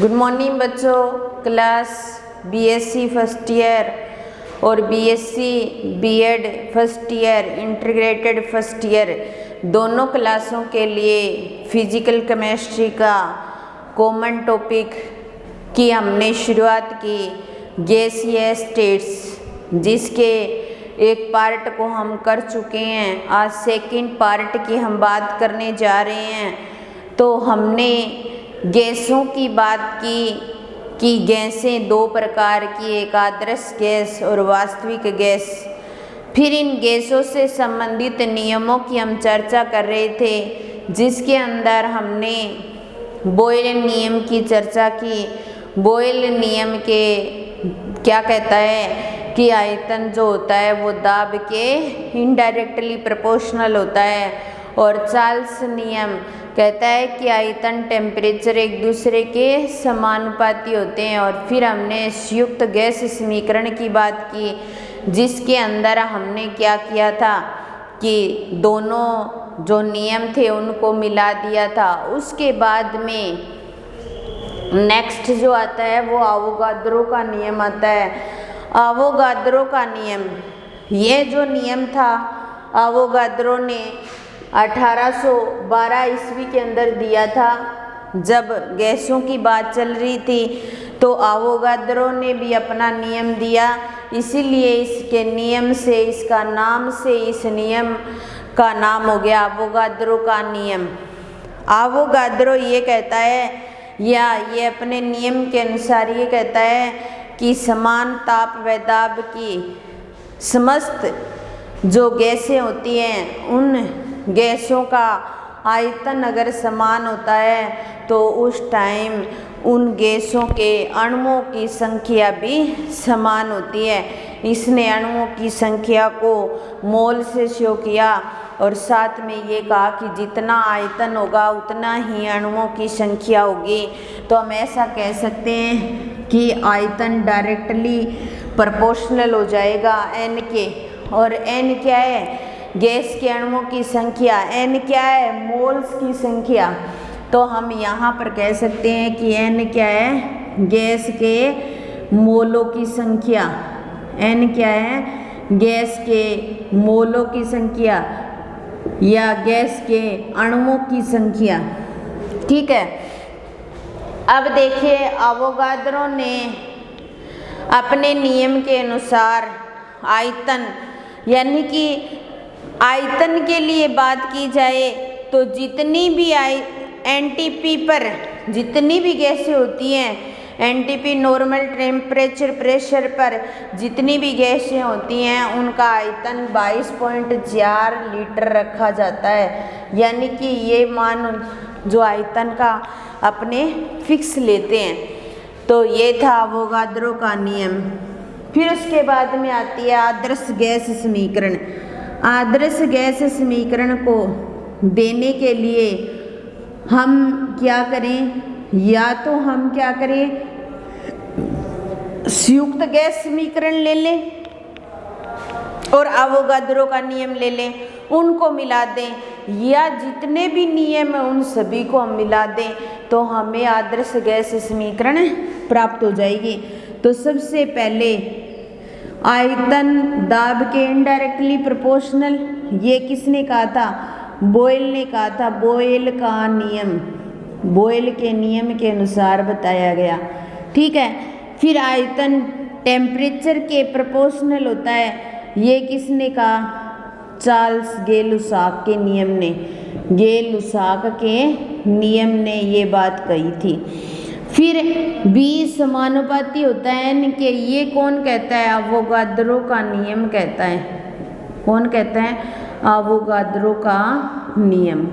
Good morning बच्चों। Class BSc first year और BSc BEd first year integrated first year दोनों क्लासों के लिए फिजिकल केमिस्ट्री का कॉमन टॉपिक की हमने शुरुआत की गैसीय स्टेट्स, जिसके एक पार्ट को हम कर चुके हैं। आज सेकंड पार्ट की हम बात करने जा रहे हैं। तो हमने गैसों की बात की कि गैसें दो प्रकार की, एक आदर्श गैस और वास्तविक गैस। फिर इन गैसों से संबंधित नियमों की हम चर्चा कर रहे थे, जिसके अंदर हमने बॉयल नियम की चर्चा की। बॉयल नियम के क्या कहता है कि आयतन जो होता है वो दाब के इनडायरेक्टली प्रोपोर्शनल होता है, और चार्ल्स नियम कहता है कि आयतन टेम्परेचर एक दूसरे के समानुपाती होते हैं। और फिर हमने संयुक्त गैस समीकरण की बात की, जिसके अंदर हमने क्या किया था कि दोनों जो नियम थे उनको मिला दिया था। उसके बाद में नेक्स्ट जो आता है वो आवोगाद्रो का नियम आता है। आवोगाद्रो का नियम, ये जो नियम था आवोगाद्रो ने 1812 ईस्वी के अंदर दिया था। जब गैसों की बात चल रही थी तो आवोगाद्रो ने भी अपना नियम दिया, इसीलिए इसके नियम से, इसका नाम से इस नियम का नाम हो गया आवोगाद्रो का नियम। आवोगाद्रो ये कहता है, या ये अपने नियम के अनुसार ये कहता है कि समान ताप व दाब की समस्त जो गैसें होती हैं, उन गैसों का आयतन अगर समान होता है तो उस टाइम उन गैसों के अणुओं की संख्या भी समान होती है। इसने अणुओं की संख्या को मोल से शो किया, और साथ में ये कहा कि जितना आयतन होगा उतना ही अणुओं की संख्या होगी। तो हम ऐसा कह सकते हैं कि आयतन डायरेक्टली प्रोपोर्शनल हो जाएगा n के। और n क्या है? गैस के अणुओं की संख्या। n क्या है? मोल्स की संख्या। तो हम यहाँ पर कह सकते हैं कि n क्या है? गैस के मोलों की संख्या। n क्या है? गैस के मोलों की संख्या या गैस के अणुओं की संख्या। ठीक है। अब देखिए, आवोगाद्रो ने अपने नियम के अनुसार आयतन, यानी कि आयतन के लिए बात की जाए तो जितनी भी एनटीपी पर जितनी भी गैसें होती हैं, एनटीपी नॉर्मल टेम्परेचर प्रेशर पर जितनी भी गैसें होती हैं, उनका आयतन 22.4 लीटर रखा जाता है। यानी कि ये मान जो आयतन का अपने फिक्स लेते हैं। तो ये था आवोगाद्रो का नियम। फिर उसके बाद में आती है आदर्श गैस समीकरण। आदर्श गैस समीकरण को देने के लिए हम क्या करें? या तो हम क्या करें, संयुक्त गैस समीकरण ले लें और आवोगाद्रो का नियम ले लें, उनको मिला दें, या जितने भी नियम हैं उन सभी को हम मिला दें तो हमें आदर्श गैस समीकरण प्राप्त हो जाएगी। तो सबसे पहले आयतन दाब के इनडायरेक्टली प्रोपोर्शनल, ये किसने कहा था? बॉयल ने कहा था। बॉयल का नियम, बॉयल के नियम के अनुसार बताया गया। ठीक है। फिर आयतन टेम्परेचर के प्रोपोर्शनल होता है, ये किसने कहा? चार्ल्स गै-लुसाक के नियम ने, गै-लुसाक के नियम ने ये बात कही थी। फिर B समानुपाती होता है n के, ये कौन कहता है? आवोगाद्रो का नियम कहता है। कौन कहता है? आवोगाद्रो का नियम।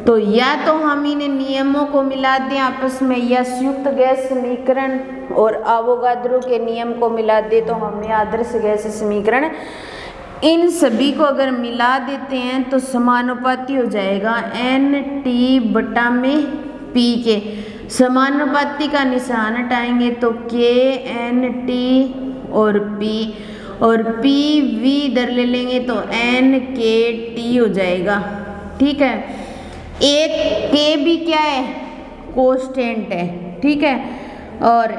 तो या तो हम इन नियमों को मिला दें आपस में, या संयुक्त गैस समीकरण और आवोगाद्रो के नियम को मिला दें तो हमें आदर्श गैस समीकरण, इन सभी को अगर मिला देते हैं तो समानुपाती हो जाएगा NT बटा में P के। समानुपाती का निशान हटाएंगे तो KNT और P, और PV इधर ले लेंगे तो NKT हो जाएगा। ठीक है। एक K भी क्या है? कांस्टेंट है। ठीक है। और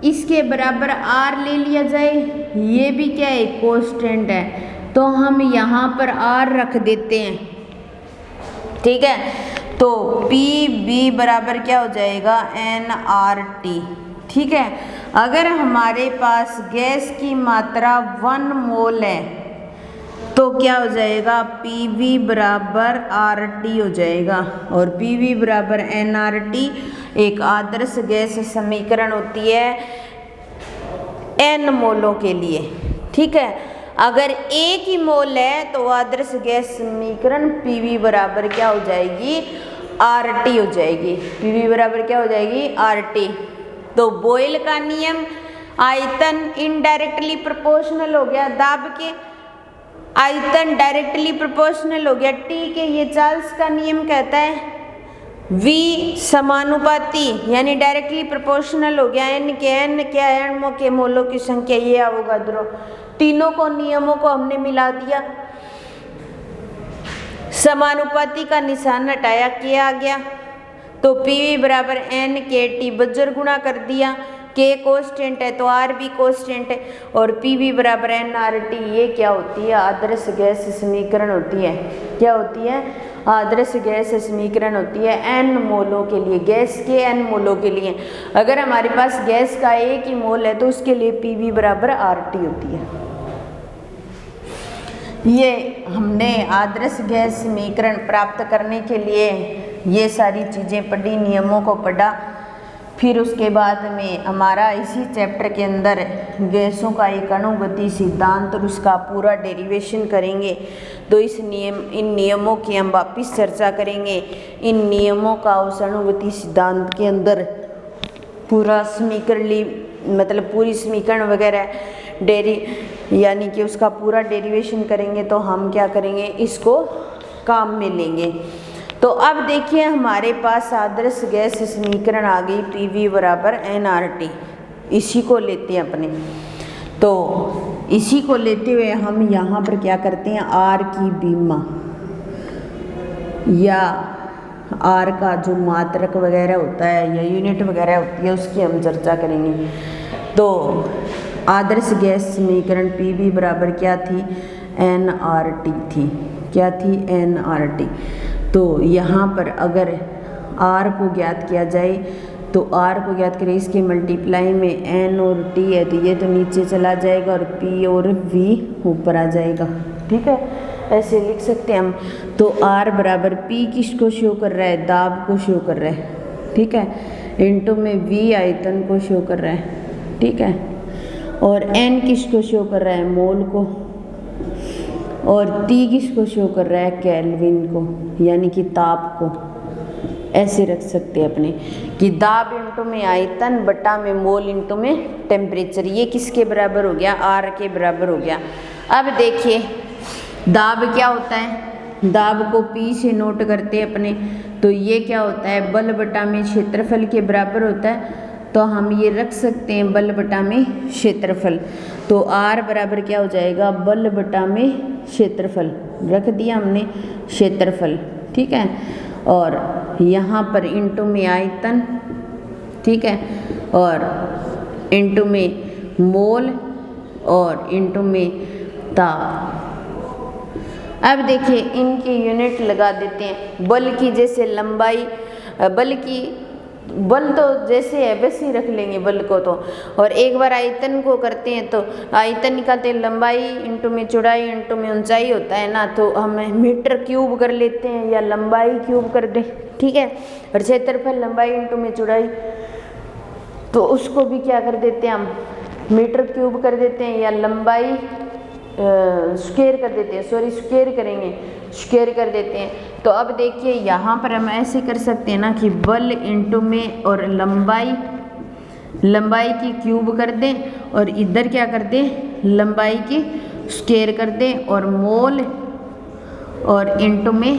इसके बराबर R ले लिया जाए, ये भी क्या है, कांस्टेंट है, तो हम यहाँ पर R रख देते हैं, ठीक है। तो PV बराबर क्या हो जाएगा, nRT, ठीक है। अगर हमारे पास गैस की मात्रा 1 मोल है तो क्या हो जाएगा, PV बराबर RT हो जाएगा, और PV बराबर nRT एक आदर्श गैस समीकरण होती है n मोलों के लिए, ठीक है। अगर 1 ही मोल है तो आदर्श गैस समीकरण PV बराबर क्या हो जाएगी, RT हो जाएगी। PV बराबर क्या हो जाएगी, RT। तो बॉयल का नियम, आयतन इनडायरेक्टली प्रोपोर्शनल हो गया दाब के, आयतन डायरेक्टली प्रोपोर्शनल हो गया T के, ये चार्ल्स का नियम कहता है V समानुपाती यानी डायरेक्टली प्रोपोर्शनल हो गया N के, N क्या है, अणुओं के मोलों की संख्या, ये अवोगाद्रो। तीनों को नियमों को हमने मिला दिया, समानुपाती का निशान हटाया, K आ गया, तो PV बराबर N के T बज्जर गुणा कर दिया, K कांस्टेंट है तो R भी कांस्टेंट है, और PV बराबर nRT, ये क्या होती है, आदर्श गैस समीकरण होती है। क्या होती है, आदर्श गैस समीकरण होती है n मोलों के लिए, गैस के n मोलों के लिए। अगर हमारे पास गैस का 1 ही मोल है तो उसके लिए PV बराबर RT होती है। ये हमने आदर्श गैस समीकरण प्राप्त करने के लिए ये सारी चीज़ें पढ़ी, नियमों को पढ़ा। फिर उसके बाद में हमारा इसी चैप्टर के अंदर गैसों का एक अणुगति सिद्धांत और उसका पूरा डेरिवेशन करेंगे। तो इन नियमों की हम वापिस चर्चा करेंगे। इन नियमों का उस अणुगति सिद्धांत के अंदर पूरा समीकरण मतलब पूरी समीकरण वगैरह यानी कि उसका पूरा डेरिवेशन करेंगे। तो हम क्या करेंगे, इसको काम में लेंगे। तो अब देखिए हमारे पास आदर्श गैस समीकरण आ गई, PV बराबर nRT। इसी को लेते हैं अपने, तो इसी को लेते हुए हम यहाँ पर क्या करते हैं, R की बीमा या R का जो मात्रक वगैरह होता है या यूनिट वगैरह होती है उसकी हम चर्चा करेंगे। तो आदर्श गैस समीकरण PV बराबर क्या थी, nRT थी। क्या थी, nRT। तो यहाँ पर अगर R को ज्ञात किया जाए तो R को ज्ञात करें, इसके मल्टीप्लाई में N और T है तो ये तो नीचे चला जाएगा और P और V ऊपर आ जाएगा, ठीक है, ऐसे लिख सकते हैं हम। तो R बराबर P किसको शो कर रहा है, दाब को शो कर रहा है, ठीक है, इनटू में V आयतन को शो कर रहा है, ठीक है, और N किसको शो कर रहा है, मोल को, और T किसको शो कर रहा है, केल्विन को यानी कि ताप को। ऐसे रख सकते हैं अपने कि दाब इंटू में आयतन बटा में मोल इंटू में टेम्परेचर, ये किसके बराबर हो गया, R के बराबर हो गया। अब देखिए दाब क्या होता है, दाब को P से नोट करते हैं अपने, तो ये क्या होता है, बल बटा में क्षेत्रफल के बराबर होता है। तो हम ये रख सकते हैं बल बटा में क्षेत्रफल। तो R बराबर क्या हो जाएगा, बल बटा में क्षेत्रफल, रख दिया हमने क्षेत्रफल, ठीक है, और यहाँ पर इंटू में आयतन, ठीक है, और इंटू में मोल और इंटू में ताप। अब देखिए इनकी यूनिट लगा देते हैं। बल की जैसे लंबाई, बल तो जैसे है वैसे ही रख लेंगे बल को तो, और एक बार आयतन को करते हैं तो आयतन निकालते हैं, लंबाई इंटू में चौड़ाई इंटू में ऊंचाई होता है ना, तो हम मीटर क्यूब कर लेते हैं या लंबाई क्यूब कर दें, ठीक है, और क्षेत्रफल लंबाई इंटू में चौड़ाई, तो उसको भी क्या कर देते हैं हम, मीटर क्यूब कर देते हैं या लंबाई स्क्वायर कर देते हैं, स्क्वायर करेंगे, स्क्वायर कर देते हैं। तो अब देखिए यहाँ पर हम ऐसे कर सकते हैं ना कि बल इंटू में और लंबाई की क्यूब कर दें और इधर क्या कर दें, लंबाई की स्क्वायर कर दें और मोल और इंटू में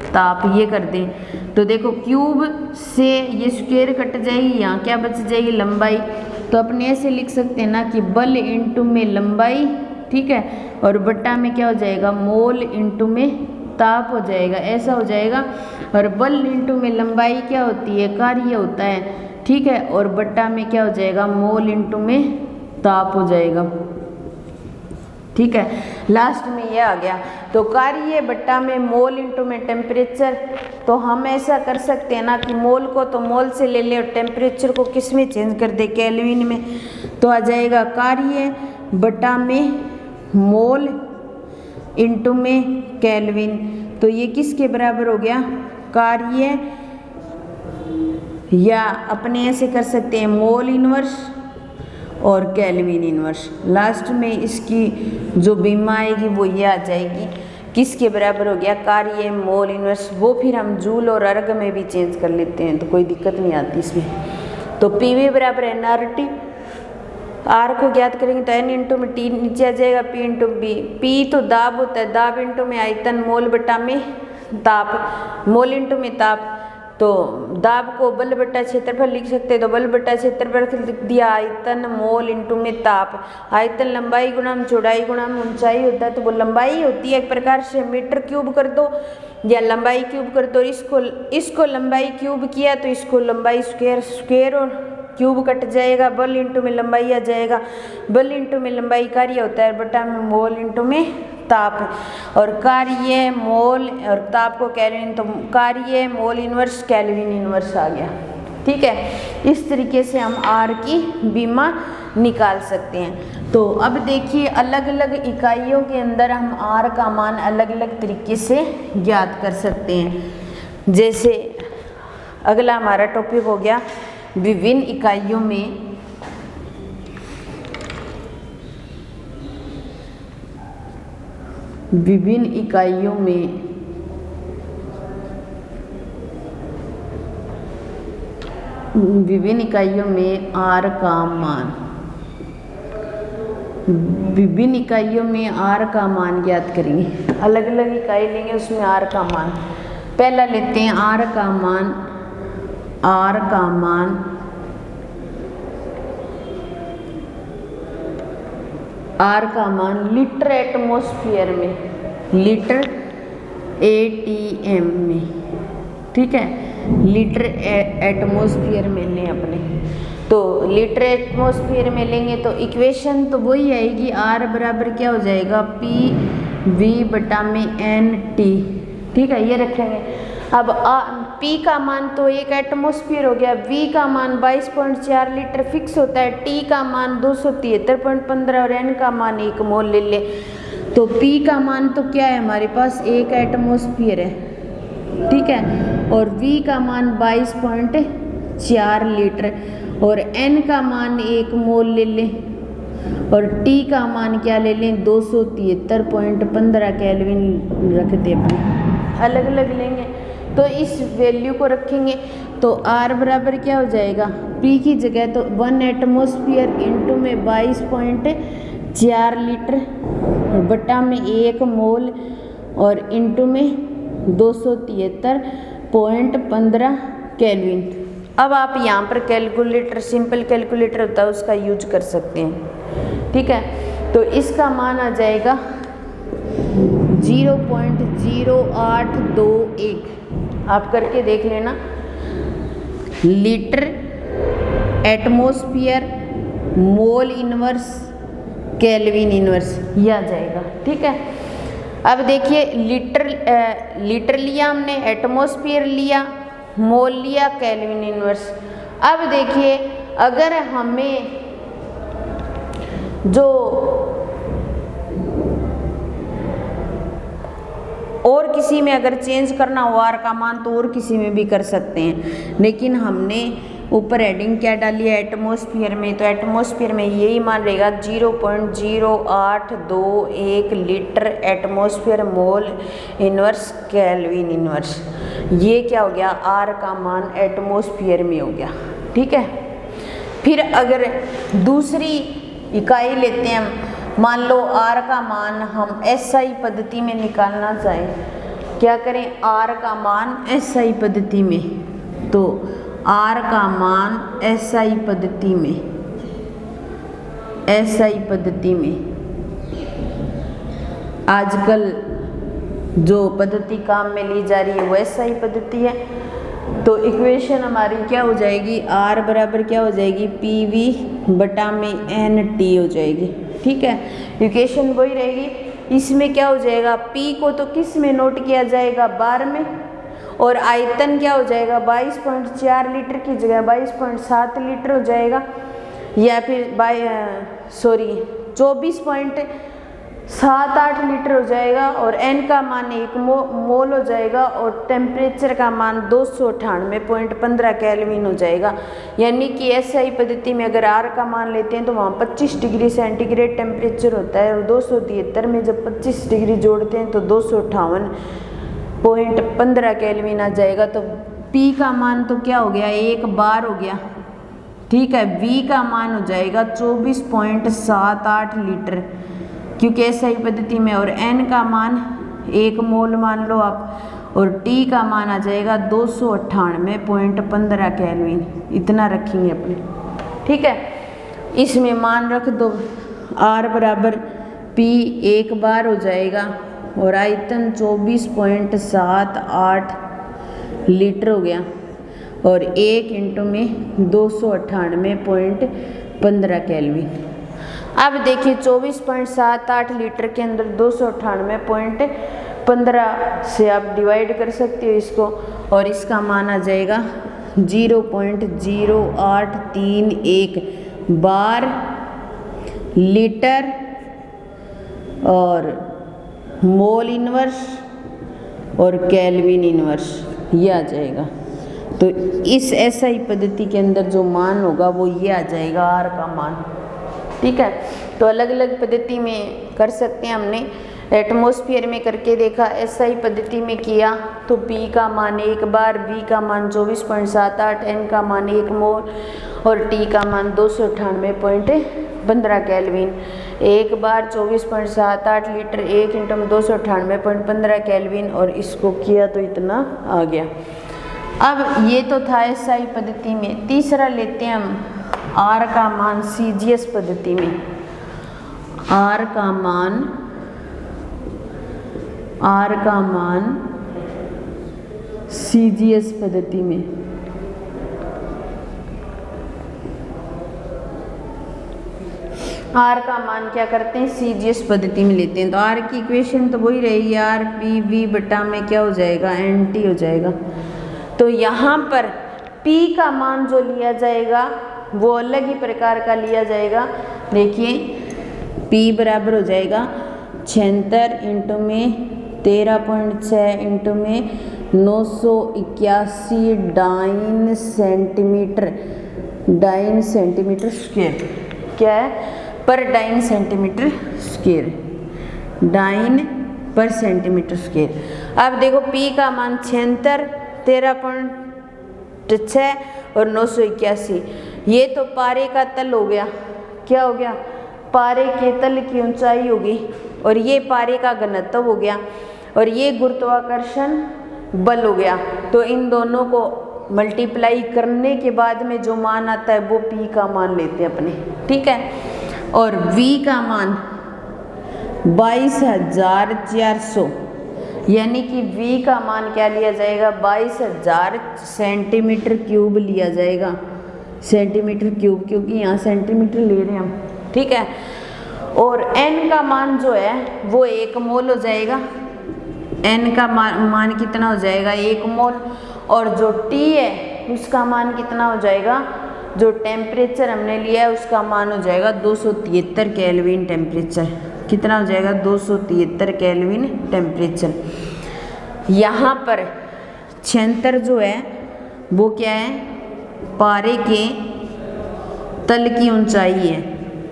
ताप ये कर दें। तो देखो क्यूब से ये स्क्वायर कट जाएगी, यहाँ क्या बच जाएगी, लंबाई। तो अपने ऐसे लिख सकते हैं ना कि बल इंटू में लंबाई, ठीक है, और बट्टा में क्या हो जाएगा, मोल इंटू में ताप हो जाएगा, ऐसा हो जाएगा। और बल इंटू में लंबाई क्या होती है, कार्य होता है, ठीक है, और बट्टा में क्या हो जाएगा, मोल इंटू में ताप हो जाएगा। ठीक है, लास्ट में ये आ गया। तो कार्य बट्टा में मोल इंटू में टेम्परेचर। तो हम ऐसा कर सकते हैं ना कि मोल को तो मोल से ले ले और टेम्परेचर को किस में चेंज कर दे, केल्विन में। तो आ जाएगा कार्य बट्टा में मोल इंटू में केल्विन। तो ये किसके बराबर हो गया, कार्य, या अपने ऐसे कर सकते हैं मोल इनवर्स और केल्विन इनवर्स। लास्ट में इसकी जो बीमा आएगी वो ये आ जाएगी, किसके बराबर हो गया, कार्य मोल इनवर्स। वो फिर हम जूल और अर्ग में भी चेंज कर लेते हैं, तो कोई दिक्कत नहीं आती इसमें। तो पीवी बराबर nRT, आर को ज्ञात करेंगे तो एन इंटू में टी नीचे आ जाएगा, पी इंटू बी। पी तो दाब होता है, दाब इंटू में आयतन, मोल बटा में ताप, मोल इंटू में ताप। तो दाब को बल बटा क्षेत्रफल लिख सकते हैं, तो बल बटा क्षेत्रफल लिख दिया, आयतन मोल इंटू में ताप। आयतन लंबाई गुणा चौड़ाई गुणा ऊंचाई होता है, तो वो लंबाई होती है एक प्रकार से, मीटर क्यूब कर दो या लंबाई क्यूब कर दो। इसको लंबाई क्यूब किया तो इसको लंबाई स्क्वायर और क्यूब कट जाएगा, बल इंटू में लंबाई आ जाएगा, बल इंटू में लंबाई कार्य होता है बटा में मोल इंटू में ताप। और कार्य मोल और ताप को केल्विन, तो कार्य मोल इनवर्स केल्विन इनवर्स आ गया। ठीक है, इस तरीके से हम आर की बीमा निकाल सकते हैं। तो अब देखिए अलग अलग इकाइयों के अंदर हम आर का मान अलग अलग तरीके से ज्ञात कर सकते हैं। जैसे अगला हमारा टॉपिक हो गया विभिन्न इकाइयों में आर का मान, विभिन्न इकाइयों में आर का मान ज्ञात करेंगे। अलग अलग इकाई लेंगे उसमें आर का मान। पहला लेते हैं आर का मान, आर का मान लीटर एटमॉस्फेयर में, लीटर ATM में। ठीक है, लीटर एटमॉस्फेयर में लें अपने, तो लीटर एटमॉस्फेयर में लेंगे तो इक्वेशन तो वही आएगी, आर बराबर क्या हो जाएगा, PV बटा में NT। ठीक है, ये रखेंगे। अब P का मान तो एक एटमॉस्फेयर हो गया, V का मान 22.4 लीटर फिक्स होता है, T का मान 273.15 और N का मान 1 मोल ले ले। तो P का मान तो क्या है हमारे पास, एक एटमॉस्फेयर है। ठीक है, और V का मान 22.4 लीटर और N का मान 1 मोल ले लें, और T का मान क्या ले लें, 273.15 केल्विन रखते अपने, अलग अलग लेंगे। तो इस वैल्यू को रखेंगे तो R बराबर क्या हो जाएगा, P की जगह तो 1 एटमॉस्फेयर इंटू में 22.4 लीटर बटा में 1 मोल और इंटू में 273.15 केल्विन। अब आप यहाँ पर कैलकुलेटर, सिंपल कैलकुलेटर होता है उसका यूज कर सकते हैं। ठीक है, तो इसका मान आ जाएगा 0.0821। आप करके देख लेना, लीटर एटमॉस्फेयर मोल इनवर्स केल्विन इनवर्स ये आ जाएगा। ठीक है, अब देखिए लीटर लिया हमने, एटमॉस्फेयर लिया, मोल लिया, केल्विन इनवर्स। अब देखिए अगर हमें जो और किसी में अगर चेंज करना हो आर का मान तो और किसी में भी कर सकते हैं, लेकिन हमने ऊपर हेडिंग क्या डाली है, एटमॉस्फेयर में, तो एटमॉस्फेयर में यही मान रहेगा 0.0821 लीटर एटमॉस्फेयर मोल इनवर्स केल्विन इनवर्स। ये क्या हो गया, आर का मान एटमॉस्फेयर में हो गया। ठीक है, फिर अगर दूसरी इकाई लेते हैं, मान लो आर का मान हम SI पद्धति में निकालना चाहें, क्या करें, आर का मान SI पद्धति में, तो आर का मान SI पद्धति में आजकल जो पद्धति काम में ली जा रही है वो SI पद्धति है। तो इक्वेशन हमारी क्या हो जाएगी, R बराबर क्या हो जाएगी, PV बटा में NT हो जाएगी। ठीक है, इक्वेशन वही रहेगी। इसमें क्या हो जाएगा, P को तो किस में नोट किया जाएगा, बार में, और आयतन क्या हो जाएगा 22.4 लीटर की जगह 22.7 लीटर हो जाएगा, या फिर 24.78 लीटर हो जाएगा, और n का मान 1 मोल हो जाएगा, और टेम्परेचर का मान 298.15 केल्विन हो जाएगा। यानी कि SI पद्धति में अगर R का मान लेते हैं तो वहाँ 25 डिग्री सेंटीग्रेड टेम्परेचर होता है, और 273 में जब 25 डिग्री जोड़ते हैं तो 258.15 केल्विन आ जाएगा। तो P का मान तो क्या हो गया, 1 बार हो गया। ठीक है, V का मान हो जाएगा 24.78 लीटर, क्योंकि SI पद्धति में, और N का मान 1 मोल मान लो आप, और T का मान आ जाएगा 298.15 केल्विन, इतना रखेंगे अपने। ठीक है, इसमें मान रख दो, R बराबर P 1 बार हो जाएगा, और आयतन 24.78 लीटर हो गया, और 1 इंटू में 298.15 केल्विन। अब देखिए 24.78 लीटर के अंदर 298.15 से आप डिवाइड कर सकते हो इसको, और इसका मान आ जाएगा 0.0831 बार लीटर और मोल इनवर्स और केल्विन इनवर्स, ये आ जाएगा। तो इस SI पद्धति के अंदर जो मान होगा वो ये आ जाएगा, R का मान। ठीक है, तो अलग अलग पद्धति में कर सकते हैं। हमने एटमॉस्फेयर में करके देखा, SI पद्धति में किया तो P का मान 1 बार, V का मान 24.78, N का मान 1 मोल और T का मान 298.15 केल्विन। 1 बार 24.78 लीटर, 1 इंटू में 298.15 केल्विन, और इसको किया तो इतना आ गया। अब ये तो था SI पद्धति में। तीसरा लेते हैं हम R का मान CGS पद्धति में। R का मान CGS पद्धति में। R का मान क्या करते हैं, CGS पद्धति में लेते हैं। तो R की इक्वेशन तो वही रहेगी, R PV बटा में क्या हो जाएगा, NT हो जाएगा। तो यहाँ पर P का मान जो लिया जाएगा वो अलग ही प्रकार का लिया जाएगा। देखिए P बराबर हो जाएगा 76 इंटू में 13.6 इंटू में 981 डाइन सेंटीमीटर स्क्वायर। क्या है, पर डाइन सेंटीमीटर स्क्वायर, डाइन पर सेंटीमीटर स्क्वायर। अब देखो P का मान 76, 13.6 और 981, ये तो पारे का तल हो गया। क्या हो गया, पारे के तल की ऊंचाई होगी, और ये पारे का घनत्व हो गया, और ये गुरुत्वाकर्षण बल हो गया। तो इन दोनों को मल्टीप्लाई करने के बाद में जो मान आता है वो P का मान लेते हैं अपने। ठीक है, और V का मान 22,400, यानी कि V का मान क्या लिया जाएगा, 22,000 सेंटीमीटर क्यूब लिया जाएगा। सेंटीमीटर क्यूब, क्योंकि यहाँ सेंटीमीटर ले रहे हैं हम। ठीक है, और N का मान जो है वो 1 मोल हो जाएगा। N का मान कितना हो जाएगा, 1 मोल। और जो T है उसका मान कितना हो जाएगा, जो टेम्परेचर हमने लिया है उसका मान हो जाएगा 273 केल्विन टेम्परेचर। कितना हो जाएगा, 273 केल्विन टेम्परेचर। यहाँ पर 76 जो है वो क्या है, पारे के तल की ऊंचाई है,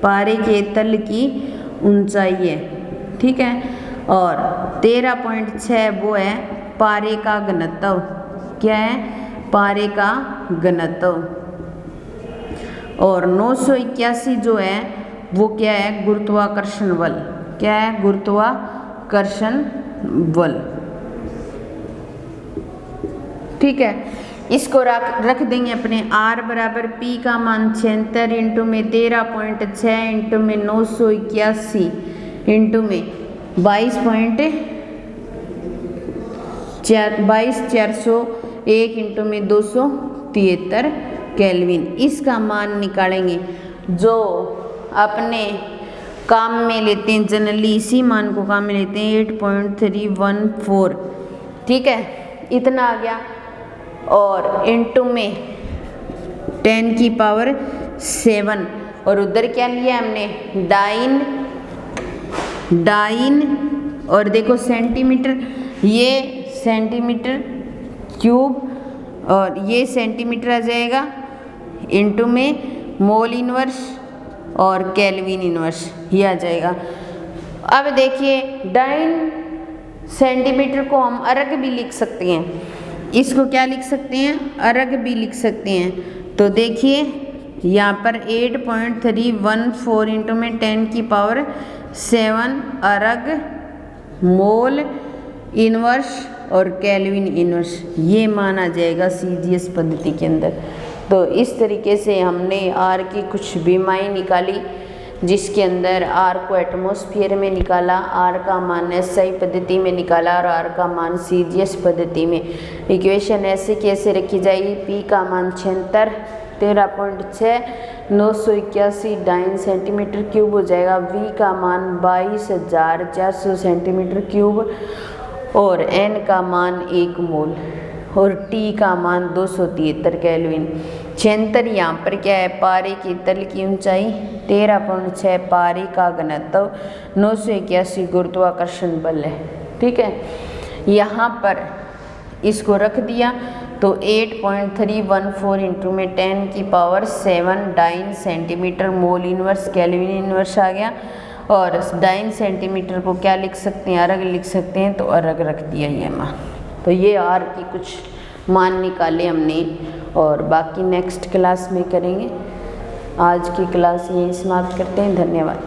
पारे के तल की ऊंचाई है। ठीक है, और 13.6 वो है पारे का घनत्व। क्या है, पारे का घनत्व। और 981 जो है वो क्या है, गुरुत्वाकर्षण बल। क्या है, गुरुत्वाकर्षण बल। ठीक है, इसको रख देंगे अपने। R बराबर P का मान 76 इंटू में 13.6 इंटू में 981 इंटू में 22,400 1 इंटू में 273 केल्विन। इसका मान निकालेंगे जो अपने काम में लेते हैं जनरली, इसी मान को काम में लेते हैं 8.314, ठीक है, इतना आ गया। और इंटू में 10 की पावर 7, और उधर क्या लिया हमने डाइन, और देखो सेंटीमीटर, ये सेंटीमीटर क्यूब और ये सेंटीमीटर आ जाएगा, इंटू में मोल इनवर्स और केल्विन इनवर्स ये आ जाएगा। अब देखिए डाइन सेंटीमीटर को हम अर्ग भी लिख सकते हैं, इसको क्या लिख सकते हैं, अर्ग भी लिख सकते हैं। तो देखिए यहाँ पर 8.314 इंटू में 10 की पावर 7 अर्ग, मोल इनवर्स और केल्विन इनवर्स, ये माना जाएगा सीजीएस पद्धति के अंदर। तो इस तरीके से हमने आर की कुछ बीमाएँ निकाली, जिसके अंदर आर को एटमॉस्फेयर में निकाला, आर का मान एसआई पद्धति में निकाला और आर का मान सीजीएस पद्धति में। इक्वेशन ऐसे कैसे रखी जाएगी, पी का मान 76, 13.6, 981 डाइन सेंटीमीटर क्यूब हो जाएगा, वी का मान 22,400 सेंटीमीटर क्यूब और एन का मान 1 मोल और टी का मान 273 केल्विन। 76 यहाँ पर क्या है, पारे की तल की ऊंचाई, 13.6 पारे का घनत्व, 981 गुरुत्वाकर्षण बल है, ठीक है। यहाँ पर इसको रख दिया तो 8.314 इंटू में 10 की power 7 dyne centimetre mole inverse kelvin inverse आ गया। और डाइन सेंटीमीटर को क्या लिख सकते हैं, अर्ग लिख सकते हैं, तो अर्ग रख दिया ये मान। तो ये आर की कुछ मान निकाले हमने और बाकी नेक्स्ट क्लास में करेंगे। आज की क्लास यही समाप्त करते हैं। धन्यवाद।